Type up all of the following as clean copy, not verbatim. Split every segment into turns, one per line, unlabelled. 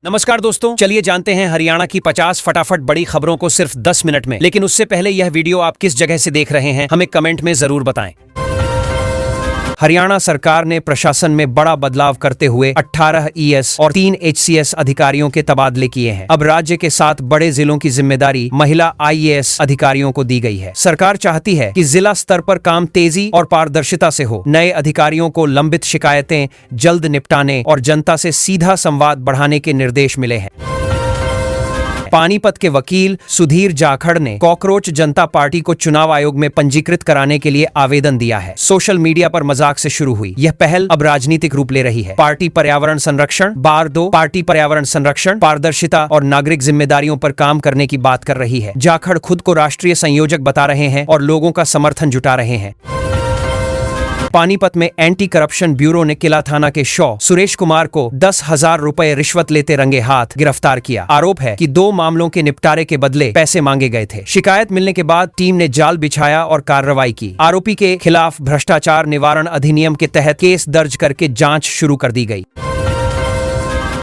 नमस्कार दोस्तों, चलिए जानते हैं हरियाणा की 50 फटाफट बड़ी खबरों को सिर्फ 10 मिनट में। लेकिन उससे पहले यह वीडियो आप किस जगह से देख रहे हैं हमें कमेंट में जरूर बताएं। हरियाणा सरकार ने प्रशासन में बड़ा बदलाव करते हुए 18 ईएस और 3 एचसीएस अधिकारियों के तबादले किए हैं। अब राज्य के 7 बड़े जिलों की जिम्मेदारी महिला आईएएस अधिकारियों को दी गई है। सरकार चाहती है कि जिला स्तर पर काम तेजी और पारदर्शिता से हो। नए अधिकारियों को लंबित शिकायतें जल्द निपटाने और जनता से सीधा संवाद बढ़ाने के निर्देश मिले हैं। पानीपत के वकील सुधीर जाखड़ ने कॉकरोच जनता पार्टी को चुनाव आयोग में पंजीकृत कराने के लिए आवेदन दिया है। सोशल मीडिया पर मजाक से शुरू हुई यह पहल अब राजनीतिक रूप ले रही है। पार्टी पर्यावरण संरक्षण बार 2 पार्टी पर्यावरण संरक्षण, पारदर्शिता और नागरिक जिम्मेदारियों पर काम करने की बात कर रही है। जाखड़ खुद को राष्ट्रीय संयोजक बता रहे हैं और लोगों का समर्थन जुटा रहे हैं। पानीपत में एंटी करप्शन ब्यूरो ने किला थाना के शॉ सुरेश कुमार को 10,000 रुपए रिश्वत लेते रंगे हाथ गिरफ्तार किया। आरोप है कि 2 मामलों के निपटारे के बदले पैसे मांगे गए थे। शिकायत मिलने के बाद टीम ने जाल बिछाया और कार्रवाई की। आरोपी के खिलाफ भ्रष्टाचार निवारण अधिनियम के तहत केस दर्ज करके जांच शुरू कर दी गई।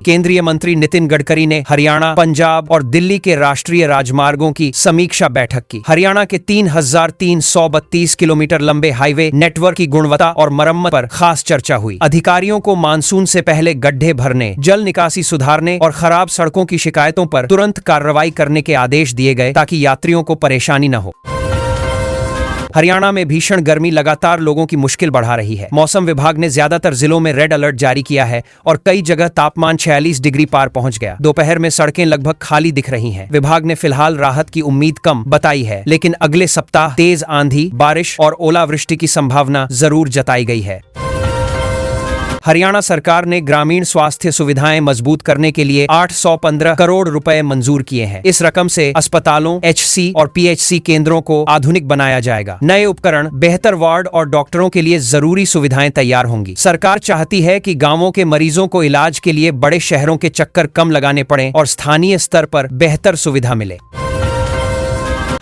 केंद्रीय मंत्री नितिन गडकरी ने हरियाणा, पंजाब और दिल्ली के राष्ट्रीय राजमार्गों की समीक्षा बैठक की। हरियाणा के 3,332 किलोमीटर लंबे हाईवे नेटवर्क की गुणवत्ता और मरम्मत पर खास चर्चा हुई। अधिकारियों को मानसून से पहले गड्ढे भरने, जल निकासी सुधारने और खराब सड़कों की शिकायतों पर तुरंत कार्रवाई करने के आदेश दिए गए ताकि यात्रियों को परेशानी न हो। हरियाणा में भीषण गर्मी लगातार लोगों की मुश्किल बढ़ा रही है। मौसम विभाग ने ज्यादातर जिलों में रेड अलर्ट जारी किया है और कई जगह तापमान 46 डिग्री पार पहुंच गया। दोपहर में सड़कें लगभग खाली दिख रही हैं। विभाग ने फिलहाल राहत की उम्मीद कम बताई है, लेकिन अगले सप्ताह तेज आंधी, बारिश और ओलावृष्टि की संभावना जरूर जताई गई है। हरियाणा सरकार ने ग्रामीण स्वास्थ्य सुविधाएं मजबूत करने के लिए 815 करोड़ रुपए मंजूर किए हैं। इस रकम से अस्पतालों, एचसी और पीएचसी केंद्रों को आधुनिक बनाया जाएगा। नए उपकरण, बेहतर वार्ड और डॉक्टरों के लिए जरूरी सुविधाएं तैयार होंगी। सरकार चाहती है कि गांवों के मरीजों को इलाज के लिए बड़े शहरों के चक्कर कम लगाने पड़े और स्थानीय स्तर पर बेहतर सुविधा मिले।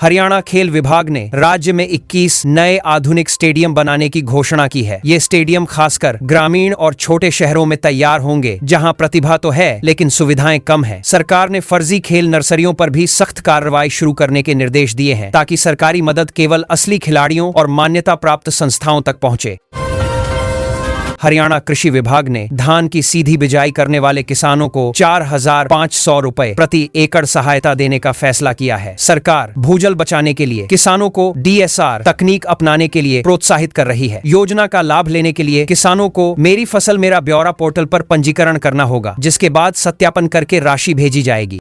हरियाणा खेल विभाग ने राज्य में 21 नए आधुनिक स्टेडियम बनाने की घोषणा की है। ये स्टेडियम खासकर ग्रामीण और छोटे शहरों में तैयार होंगे, जहां प्रतिभा तो है लेकिन सुविधाएं कम हैं। सरकार ने फर्जी खेल नर्सरियों पर भी सख्त कार्रवाई शुरू करने के निर्देश दिए हैं ताकि सरकारी मदद केवल असली खिलाड़ियों और मान्यता प्राप्त संस्थाओं तक पहुंचे। हरियाणा कृषि विभाग ने धान की सीधी बिजाई करने वाले किसानों को 4,500 रुपए प्रति एकड़ सहायता देने का फैसला किया है। सरकार भूजल बचाने के लिए किसानों को डीएसआर तकनीक अपनाने के लिए प्रोत्साहित कर रही है। योजना का लाभ लेने के लिए किसानों को मेरी फसल मेरा ब्यौरा पोर्टल पर पंजीकरण करना होगा, जिसके बाद सत्यापन करके राशि भेजी जाएगी।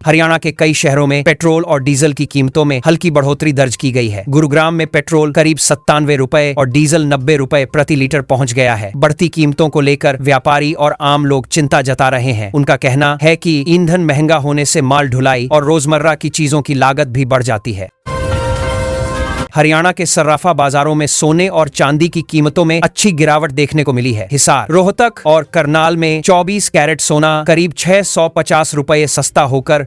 हरियाणा के कई शहरों में पेट्रोल और डीजल की कीमतों में हल्की बढ़ोतरी दर्ज की गई है। गुरुग्राम में पेट्रोल करीब 97 रुपए और डीजल 90 रुपए प्रति लीटर पहुंच गया है। बढ़ती कीमतों को लेकर व्यापारी और आम लोग चिंता जता रहे हैं। उनका कहना है कि ईंधन महंगा होने से माल ढुलाई और रोजमर्रा की चीजों की लागत भी बढ़ जाती है। हरियाणा के सर्राफा बाजारों में सोने और चांदी की कीमतों में अच्छी गिरावट देखने को मिली है। हिसार, रोहतक और करनाल में 24 कैरेट सोना करीब 650 रुपए सस्ता होकर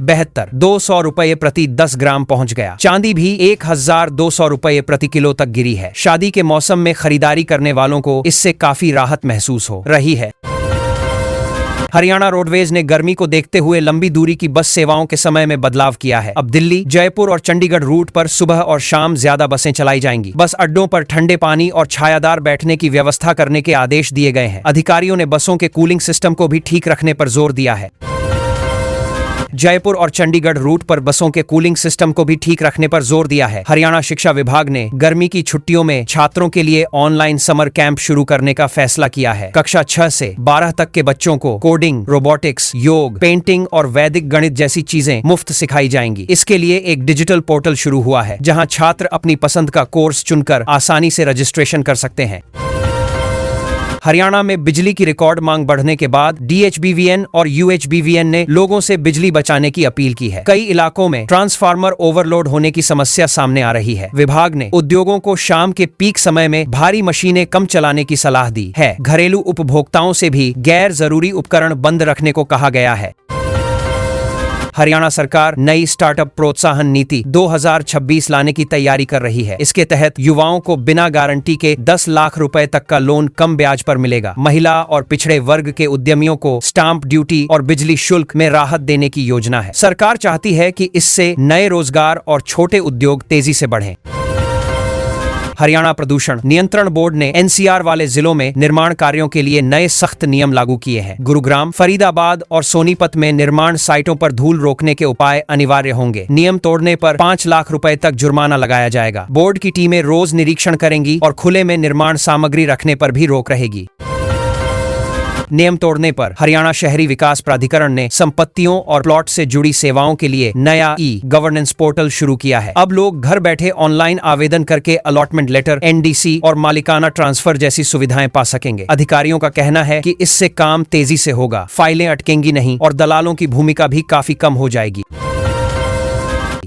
200 रुपए प्रति 10 ग्राम पहुंच गया। चांदी भी 1,200 रुपए प्रति किलो तक गिरी है। शादी के मौसम में खरीदारी करने वालों को इससे काफी राहत महसूस हो रही है। हरियाणा रोडवेज ने गर्मी को देखते हुए लंबी दूरी की बस सेवाओं के समय में बदलाव किया है। अब दिल्ली, जयपुर और चंडीगढ़ रूट पर सुबह और शाम ज्यादा बसें चलाई जाएंगी। बस अड्डों पर ठंडे पानी और छायादार बैठने की व्यवस्था करने के आदेश दिए गए हैं। अधिकारियों ने बसों के कूलिंग सिस्टम को भी ठीक रखने पर जोर दिया है। जयपुर और चंडीगढ़ रूट पर बसों के कूलिंग सिस्टम को भी ठीक रखने पर जोर दिया है। हरियाणा शिक्षा विभाग ने गर्मी की छुट्टियों में छात्रों के लिए ऑनलाइन समर कैंप शुरू करने का फैसला किया है। कक्षा 6 से 12 तक के बच्चों को कोडिंग, रोबोटिक्स, योग, पेंटिंग और वैदिक गणित जैसी चीजें मुफ्त सिखाई जाएंगी। इसके लिए एक डिजिटल पोर्टल शुरू हुआ है, जहां छात्र अपनी पसंद का कोर्स चुनकर आसानी से रजिस्ट्रेशन कर सकते हैं। हरियाणा में बिजली की रिकॉर्ड मांग बढ़ने के बाद डीएचबीवीएन और यूएचबीवीएन ने लोगों से बिजली बचाने की अपील की है। कई इलाकों में ट्रांसफार्मर ओवरलोड होने की समस्या सामने आ रही है। विभाग ने उद्योगों को शाम के पीक समय में भारी मशीनें कम चलाने की सलाह दी है। घरेलू उपभोक्ताओं से भी गैर जरूरी उपकरण बंद रखने को कहा गया है। हरियाणा सरकार नई स्टार्टअप प्रोत्साहन नीति 2026 लाने की तैयारी कर रही है। इसके तहत युवाओं को बिना गारंटी के 10 लाख रुपए तक का लोन कम ब्याज पर मिलेगा। महिला और पिछड़े वर्ग के उद्यमियों को स्टाम्प ड्यूटी और बिजली शुल्क में राहत देने की योजना है। सरकार चाहती है कि इससे नए रोजगार और छोटे उद्योग तेजी से बढ़ें। हरियाणा प्रदूषण नियंत्रण बोर्ड ने एनसीआर वाले जिलों में निर्माण कार्यों के लिए नए सख्त नियम लागू किए हैं। गुरुग्राम, फरीदाबाद और सोनीपत में निर्माण साइटों पर धूल रोकने के उपाय अनिवार्य होंगे। नियम तोड़ने पर 5 लाख रुपए तक जुर्माना लगाया जाएगा। बोर्ड की टीमें रोज निरीक्षण करेंगी और खुले में निर्माण सामग्री रखने पर भी रोक रहेगी। नियम तोड़ने पर हरियाणा शहरी विकास प्राधिकरण ने संपत्तियों और प्लॉट से जुड़ी सेवाओं के लिए नया ई-गवर्नेंस पोर्टल शुरू किया है। अब लोग घर बैठे ऑनलाइन आवेदन करके अलॉटमेंट लेटर, एनडीसी और मालिकाना ट्रांसफर जैसी सुविधाएं पा सकेंगे। अधिकारियों का कहना है कि इससे काम तेजी से होगा, फाइलें अटकेंगी नहीं और दलालों की भूमिका भी काफी कम हो जाएगी।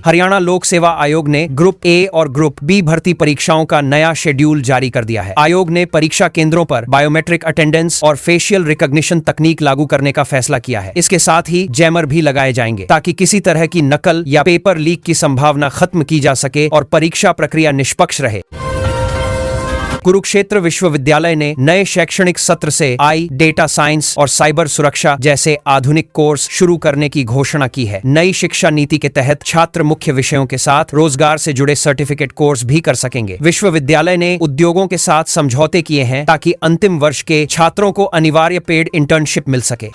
हरियाणा लोक सेवा आयोग ने ग्रुप ए और ग्रुप बी भर्ती परीक्षाओं का नया शेड्यूल जारी कर दिया है। आयोग ने परीक्षा केंद्रों पर बायोमेट्रिक अटेंडेंस और फेशियल रिकॉग्निशन तकनीक लागू करने का फैसला किया है। इसके साथ ही जैमर भी लगाए जाएंगे ताकि किसी तरह की नकल या पेपर लीक की संभावना खत्म की जा सके और परीक्षा प्रक्रिया निष्पक्ष रहे। कुरुक्षेत्र विश्वविद्यालय ने नए शैक्षणिक सत्र से आई, डेटा साइंस और साइबर सुरक्षा जैसे आधुनिक कोर्स शुरू करने की घोषणा की है। नई शिक्षा नीति के तहत छात्र मुख्य विषयों के साथ रोजगार से जुड़े सर्टिफिकेट कोर्स भी कर सकेंगे। विश्वविद्यालय ने उद्योगों के साथ समझौते किए हैं ताकि अंतिम वर्ष के छात्रों को अनिवार्य पेड इंटर्नशिप मिल सके।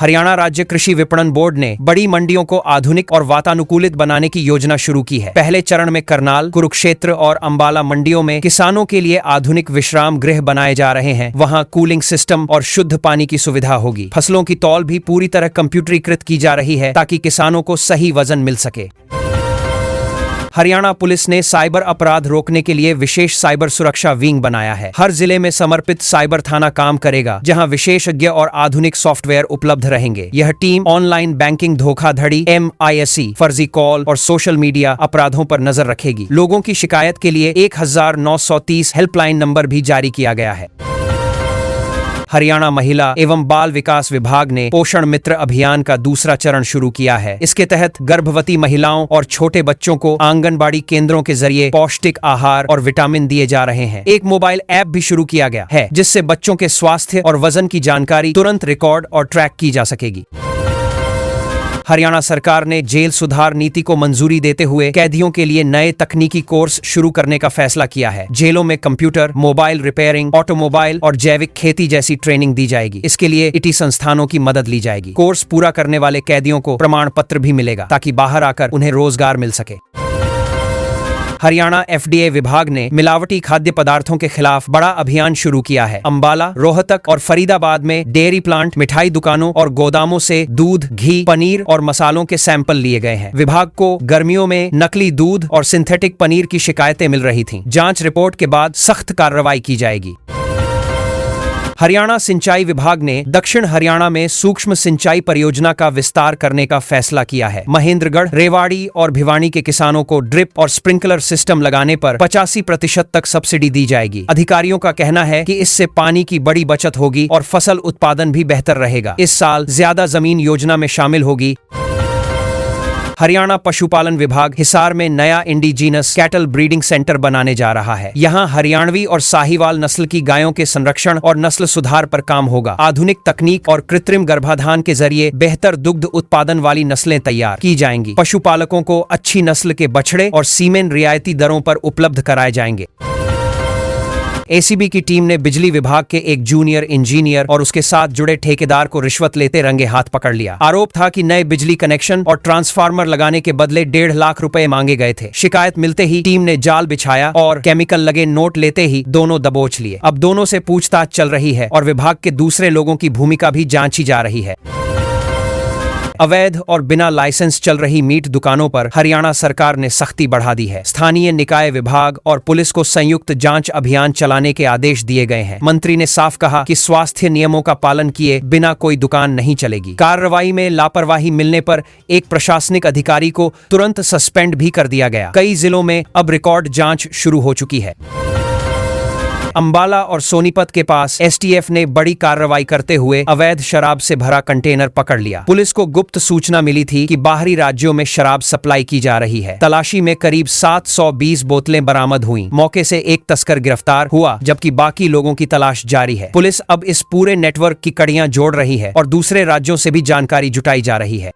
हरियाणा राज्य कृषि विपणन बोर्ड ने बड़ी मंडियों को आधुनिक और वातानुकूलित बनाने की योजना शुरू की है। पहले चरण में करनाल, कुरुक्षेत्र और अंबाला मंडियों में किसानों के लिए आधुनिक विश्राम गृह बनाए जा रहे हैं। वहां कूलिंग सिस्टम और शुद्ध पानी की सुविधा होगी। फसलों की तौल भी पूरी तरह कंप्यूटरीकृत की जा रही है ताकि किसानों को सही वजन मिल सके। हरियाणा पुलिस ने साइबर अपराध रोकने के लिए विशेष साइबर सुरक्षा विंग बनाया है। हर जिले में समर्पित साइबर थाना काम करेगा, जहां विशेषज्ञ और आधुनिक सॉफ्टवेयर उपलब्ध रहेंगे। यह टीम ऑनलाइन बैंकिंग, धोखाधड़ी, MISE, फर्जी कॉल और सोशल मीडिया अपराधों पर नजर रखेगी। लोगों की शिकायत के लिए 1930 हेल्पलाइन नंबर भी जारी किया गया है। हरियाणा महिला एवं बाल विकास विभाग ने पोषण मित्र अभियान का दूसरा चरण शुरू किया है। इसके तहत गर्भवती महिलाओं और छोटे बच्चों को आंगनबाड़ी केंद्रों के जरिए पौष्टिक आहार और विटामिन दिए जा रहे हैं। एक मोबाइल ऐप भी शुरू किया गया है जिससे बच्चों के स्वास्थ्य और वजन की जानकारी तुरंत रिकॉर्ड और ट्रैक की जा सकेगी। हरियाणा सरकार ने जेल सुधार नीति को मंजूरी देते हुए कैदियों के लिए नए तकनीकी कोर्स शुरू करने का फैसला किया है। जेलों में कंप्यूटर, मोबाइल रिपेयरिंग, ऑटोमोबाइल और जैविक खेती जैसी ट्रेनिंग दी जाएगी। इसके लिए ITI संस्थानों की मदद ली जाएगी। कोर्स पूरा करने वाले कैदियों को प्रमाण पत्र भी मिलेगा ताकि बाहर आकर उन्हें रोजगार मिल सके। हरियाणा FDA विभाग ने मिलावटी खाद्य पदार्थों के खिलाफ बड़ा अभियान शुरू किया है। अंबाला, रोहतक और फरीदाबाद में डेयरी प्लांट, मिठाई दुकानों और गोदामों से दूध, घी, पनीर और मसालों के सैंपल लिए गए हैं। विभाग को गर्मियों में नकली दूध और सिंथेटिक पनीर की शिकायतें मिल रही थीं। जांच रिपोर्ट के बाद सख्त कार्रवाई की जाएगी। हरियाणा सिंचाई विभाग ने दक्षिण हरियाणा में सूक्ष्म सिंचाई परियोजना का विस्तार करने का फैसला किया है। महेंद्रगढ़, रेवाड़ी और भिवानी के किसानों को ड्रिप और स्प्रिंकलर सिस्टम लगाने पर 85% तक सब्सिडी दी जाएगी। अधिकारियों का कहना है कि इससे पानी की बड़ी बचत होगी और फसल उत्पादन भी बेहतर रहेगा। इस साल ज्यादा जमीन योजना में शामिल होगी। हरियाणा पशुपालन विभाग हिसार में नया इंडिजीनस कैटल ब्रीडिंग सेंटर बनाने जा रहा है। यहाँ हरियाणवी और साहीवाल नस्ल की गायों के संरक्षण और नस्ल सुधार पर काम होगा। आधुनिक तकनीक और कृत्रिम गर्भाधान के जरिए बेहतर दुग्ध उत्पादन वाली नस्लें तैयार की जाएंगी। पशुपालकों को अच्छी नस्ल के बछड़े और सीमेन रियायती दरों पर उपलब्ध कराए जाएंगे। ACB की टीम ने बिजली विभाग के एक जूनियर इंजीनियर और उसके साथ जुड़े ठेकेदार को रिश्वत लेते रंगे हाथ पकड़ लिया। आरोप था कि नए बिजली कनेक्शन और ट्रांसफार्मर लगाने के बदले 1.5 लाख रुपए मांगे गए थे। शिकायत मिलते ही टीम ने जाल बिछाया और केमिकल लगे नोट लेते ही दोनों दबोच लिए। अब दोनों से पूछताछ चल रही है और विभाग के दूसरे लोगों की भूमिका भी जांची जा रही है। अवैध और बिना लाइसेंस चल रही मीट दुकानों पर हरियाणा सरकार ने सख्ती बढ़ा दी है। स्थानीय निकाय विभाग और पुलिस को संयुक्त जांच अभियान चलाने के आदेश दिए गए हैं। मंत्री ने साफ कहा कि स्वास्थ्य नियमों का पालन किए बिना कोई दुकान नहीं चलेगी। कार्रवाई में लापरवाही मिलने पर एक प्रशासनिक अधिकारी को तुरंत सस्पेंड भी कर दिया गया। कई जिलों में अब रिकॉर्ड जांच शुरू हो चुकी है। अंबाला और सोनीपत के पास एसटीएफ ने बड़ी कार्रवाई करते हुए अवैध शराब से भरा कंटेनर पकड़ लिया। पुलिस को गुप्त सूचना मिली थी कि बाहरी राज्यों में शराब सप्लाई की जा रही है। तलाशी में करीब 720 बोतलें बरामद हुई। मौके से एक तस्कर गिरफ्तार हुआ, जबकि बाकी लोगों की तलाश जारी है। पुलिस अब इस पूरे नेटवर्क की कड़ियां जोड़ रही है और दूसरे राज्यों से भी जानकारी जुटाई जा रही है।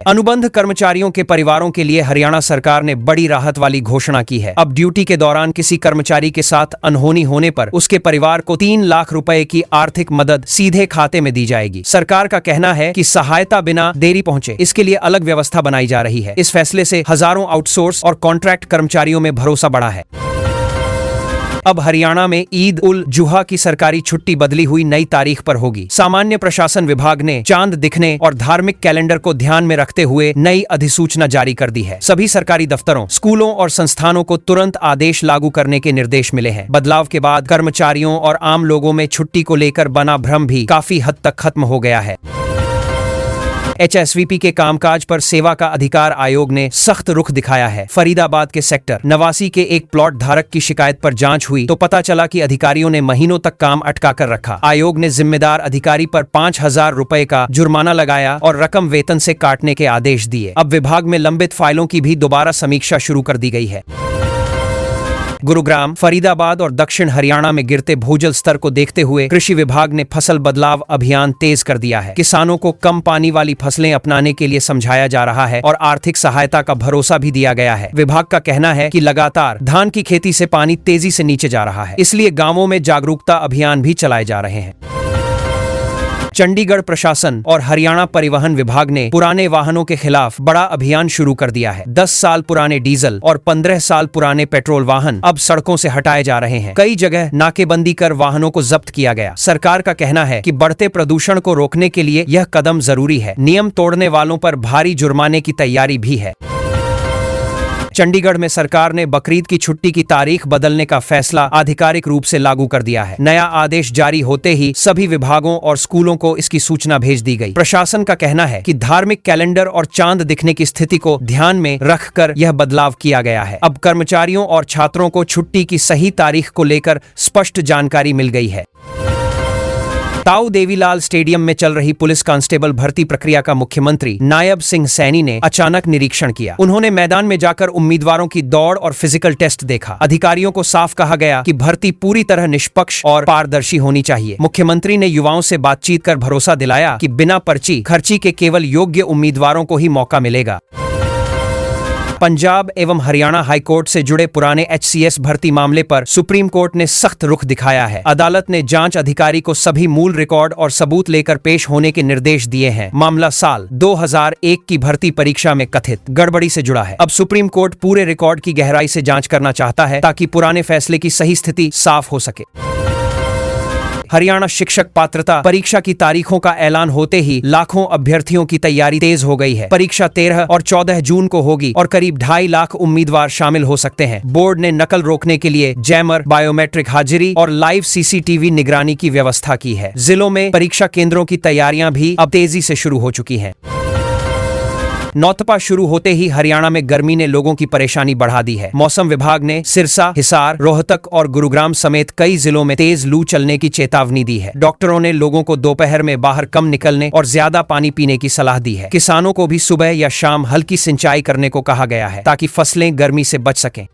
अनुबंध कर्मचारियों के परिवारों के लिए हरियाणा सरकार ने बड़ी राहत वाली घोषणा की है। अब ड्यूटी के दौरान किसी कर्मचारी के साथ अनहोनी होने पर उसके परिवार को 3 लाख रुपए की आर्थिक मदद सीधे खाते में दी जाएगी। सरकार का कहना है कि सहायता बिना देरी पहुंचे, इसके लिए अलग व्यवस्था बनाई जा रही है। इस फैसले से हजारों आउटसोर्स और कॉन्ट्रैक्ट कर्मचारियों में भरोसा बढ़ा है। अब हरियाणा में ईद उल जुहा की सरकारी छुट्टी बदली हुई नई तारीख पर होगी। सामान्य प्रशासन विभाग ने चांद दिखने और धार्मिक कैलेंडर को ध्यान में रखते हुए नई अधिसूचना जारी कर दी है। सभी सरकारी दफ्तरों, स्कूलों और संस्थानों को तुरंत आदेश लागू करने के निर्देश मिले हैं। बदलाव के बाद कर्मचारियों और आम लोगों में छुट्टी को लेकर बना भ्रम भी काफी हद तक खत्म हो गया है। एचएसवीपी के कामकाज पर सेवा का अधिकार आयोग ने सख्त रुख दिखाया है। फरीदाबाद के सेक्टर 89 के एक प्लॉट धारक की शिकायत पर जांच हुई तो पता चला कि अधिकारियों ने महीनों तक काम अटका कर रखा। आयोग ने जिम्मेदार अधिकारी पर 5,000 रुपए का जुर्माना लगाया और रकम वेतन से काटने के आदेश दिए। अब विभाग में लंबित फाइलों की भी दोबारा समीक्षा शुरू कर दी गई है। गुरुग्राम, फरीदाबाद और दक्षिण हरियाणा में गिरते भूजल स्तर को देखते हुए कृषि विभाग ने फसल बदलाव अभियान तेज कर दिया है। किसानों को कम पानी वाली फसलें अपनाने के लिए समझाया जा रहा है और आर्थिक सहायता का भरोसा भी दिया गया है। विभाग का कहना है कि लगातार धान की खेती से पानी तेजी से नीचे जा रहा है, इसलिए गांवों में जागरूकता अभियान भी चलाए जा रहे हैं। चंडीगढ़ प्रशासन और हरियाणा परिवहन विभाग ने पुराने वाहनों के खिलाफ बड़ा अभियान शुरू कर दिया है। 10 साल पुराने डीजल और 15 साल पुराने पेट्रोल वाहन अब सड़कों से हटाए जा रहे हैं। कई जगह नाकेबंदी कर वाहनों को जब्त किया गया। सरकार का कहना है कि बढ़ते प्रदूषण को रोकने के लिए यह कदम जरूरी है। नियम तोड़ने वालों पर भारी जुर्माने की तैयारी भी है। चंडीगढ़ में सरकार ने बकरीद की छुट्टी की तारीख बदलने का फैसला आधिकारिक रूप से लागू कर दिया है। नया आदेश जारी होते ही सभी विभागों और स्कूलों को इसकी सूचना भेज दी गई। प्रशासन का कहना है कि धार्मिक कैलेंडर और चांद दिखने की स्थिति को ध्यान में रखकर यह बदलाव किया गया है। अब कर्मचारियों और छात्रों को छुट्टी की सही तारीख को लेकर स्पष्ट जानकारी मिल गई है। ताऊ देवीलाल स्टेडियम में चल रही पुलिस कांस्टेबल भर्ती प्रक्रिया का मुख्यमंत्री नायब सिंह सैनी ने अचानक निरीक्षण किया। उन्होंने मैदान में जाकर उम्मीदवारों की दौड़ और फिजिकल टेस्ट देखा। अधिकारियों को साफ कहा गया कि भर्ती पूरी तरह निष्पक्ष और पारदर्शी होनी चाहिए। मुख्यमंत्री ने युवाओं से बातचीत कर भरोसा दिलाया कि बिना पर्ची खर्ची के केवल योग्य उम्मीदवारों को ही मौका मिलेगा। पंजाब एवं हरियाणा हाईकोर्ट से जुड़े पुराने एचसीएस भर्ती मामले पर सुप्रीम कोर्ट ने सख्त रुख दिखाया है। अदालत ने जांच अधिकारी को सभी मूल रिकॉर्ड और सबूत लेकर पेश होने के निर्देश दिए हैं। मामला साल 2001 की भर्ती परीक्षा में कथित गड़बड़ी से जुड़ा है। अब सुप्रीम कोर्ट पूरे रिकॉर्ड की गहराई से जांच करना चाहता है ताकि पुराने फैसले की सही स्थिति साफ हो सके। हरियाणा शिक्षक पात्रता परीक्षा की तारीखों का ऐलान होते ही लाखों अभ्यर्थियों की तैयारी तेज हो गई है। परीक्षा 13 और 14 जून को होगी और करीब 2.5 लाख उम्मीदवार शामिल हो सकते हैं। बोर्ड ने नकल रोकने के लिए जैमर, बायोमेट्रिक हाजिरी और लाइव सीसीटीवी निगरानी की व्यवस्था की है। जिलों में परीक्षा केंद्रों की तैयारियां भी अब तेजी से शुरू हो चुकी हैं। नौतपा शुरू होते ही हरियाणा में गर्मी ने लोगों की परेशानी बढ़ा दी है। मौसम विभाग ने सिरसा, हिसार, रोहतक और गुरुग्राम समेत कई जिलों में तेज लू चलने की चेतावनी दी है। डॉक्टरों ने लोगों को दोपहर में बाहर कम निकलने और ज्यादा पानी पीने की सलाह दी है। किसानों को भी सुबह या शाम हल्की सिंचाई करने को कहा गया है ताकि फसलें गर्मी से बच सकें।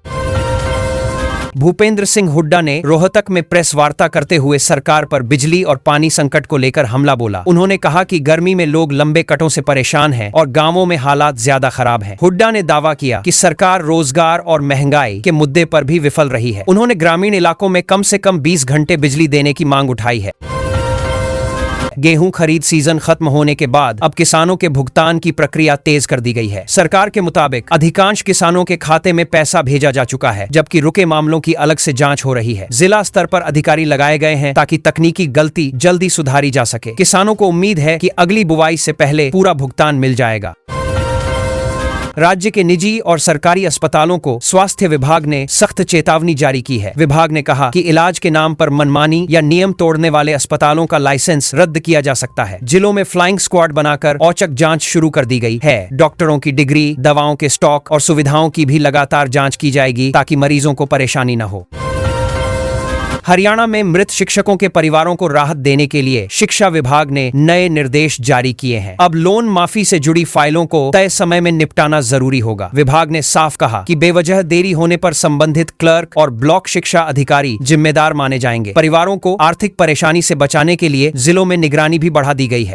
भूपेंद्र सिंह हुड्डा ने रोहतक में प्रेस वार्ता करते हुए सरकार पर बिजली और पानी संकट को लेकर हमला बोला। उन्होंने कहा कि गर्मी में लोग लंबे कटों से परेशान हैं और गांवों में हालात ज्यादा खराब हैं। हुड्डा ने दावा किया कि सरकार रोजगार और महंगाई के मुद्दे पर भी विफल रही है। उन्होंने ग्रामीण इलाकों में कम से कम 20 घंटे बिजली देने की मांग उठाई है। गेहूं खरीद सीजन खत्म होने के बाद अब किसानों के भुगतान की प्रक्रिया तेज कर दी गई है। सरकार के मुताबिक अधिकांश किसानों के खाते में पैसा भेजा जा चुका है, जबकि रुके मामलों की अलग से जांच हो रही है। जिला स्तर पर अधिकारी लगाए गए हैं ताकि तकनीकी गलती जल्दी सुधारी जा सके। किसानों को उम्मीद है कि अगली बुवाई से पहले पूरा भुगतान मिल जाएगा। राज्य के निजी और सरकारी अस्पतालों को स्वास्थ्य विभाग ने सख्त चेतावनी जारी की है। विभाग ने कहा कि इलाज के नाम पर मनमानी या नियम तोड़ने वाले अस्पतालों का लाइसेंस रद्द किया जा सकता है। जिलों में फ्लाइंग स्क्वाड बनाकर औचक जांच शुरू कर दी गई है। डॉक्टरों की डिग्री, दवाओं के स्टॉक और सुविधाओं की भी लगातार जांच की जाएगी ताकि मरीजों को परेशानी न हो। हरियाणा में मृत शिक्षकों के परिवारों को राहत देने के लिए शिक्षा विभाग ने नए निर्देश जारी किए हैं। अब लोन माफी से जुड़ी फाइलों को तय समय में निपटाना जरूरी होगा। विभाग ने साफ कहा कि बेवजह देरी होने पर संबंधित क्लर्क और ब्लॉक शिक्षा अधिकारी जिम्मेदार माने जाएंगे। परिवारों को आर्थिक परेशानी से बचाने के लिए जिलों में निगरानी भी बढ़ा दी गई है।